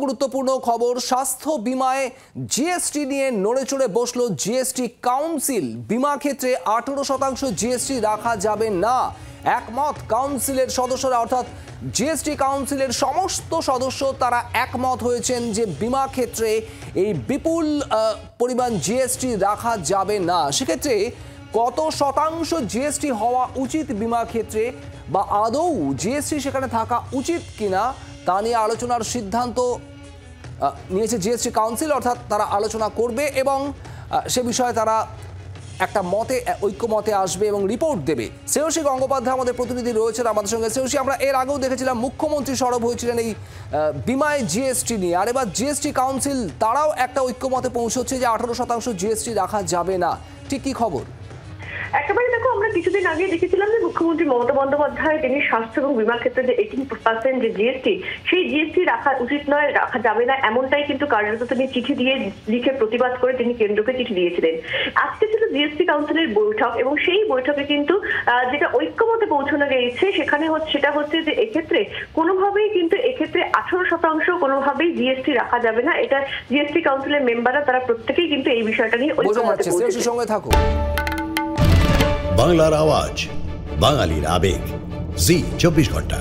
গুরুত্বপূর্ণ খবর, স্বাস্থ্য বিমায় জিএসটি নিয়ে নড়েচড়ে বসলো জিএসটি কাউন্সিল। বিমা ক্ষেত্রে 18% জিএসটি রাখা যাবে না। একমত কাউন্সিলের সদস্যরা, অর্থাৎ জিএসটি কাউন্সিলের সমস্ত সদস্য তারা একমত হয়েছেন যে বিমা ক্ষেত্রে এই বিপুল পরিমাণ জিএসটি রাখা যাবে না। সেক্ষেত্রে কত শতাংশ জিএসটি হওয়া উচিত বিমা ক্ষেত্রে, বা আদৌ জিএসটি সেখানে থাকা উচিত কিনা তা নিয়ে আলোচনার সিদ্ধান্ত নিয়েছে জিএসটি কাউন্সিল। অর্থাৎ তারা আলোচনা করবে এবং সে বিষয়ে তারা একটা ঐক্যমতে আসবে এবং রিপোর্ট দেবে। শ্রেয়সী গঙ্গোপাধ্যায় আমাদের প্রতিনিধি রয়েছেন আমাদের সঙ্গে। শ্রেয়সী, আমরা এর আগেও দেখেছিলাম মুখ্যমন্ত্রী সরব হয়েছিলেন এই বিমায় জিএসটি নিয়ে, আর এবার জিএসটি কাউন্সিল তারাও একটা ঐক্যমতে পৌঁছচ্ছে যে 18% জিএসটি রাখা যাবে না। ঠিক কি খবর? একেবারে দেখো, আমরা কিছুদিন আগে দেখেছিলাম যে মুখ্যমন্ত্রী মমতা বন্দ্যোপাধ্যায় তিনি স্বাস্থ্য এবং বিমার ক্ষেত্রে যে 18% যে জিএসটি, সেই জিএসটি রাখা উচিত নয়, রাখা যাবে না, এমনটাই কিন্তু কার্যত তিনি চিঠি দিয়ে লিখে প্রতিবাদ করে তিনি কেন্দ্রকে চিঠি দিয়েছিলেন। আজকে ছিল জিএসটি কাউন্সিলের বৈঠক এবং সেই বৈঠকে কিন্তু যেটা ঐক্যমতে পৌঁছানো গিয়েছে সেটা হচ্ছে যে এক্ষেত্রে কোনোভাবেই কিন্তু এক্ষেত্রে 18% কোনোভাবেই জিএসটি রাখা যাবে না। এটা জিএসটি কাউন্সিলের মেম্বাররা তারা প্রত্যেকেই কিন্তু এই বিষয়টা নিয়ে ঐক্যমতে পৌঁছেছে। সঙ্গে থাকো। বাংলার আওয়াজ, বাঙালির আবেগ, জি 24 ঘন্টা।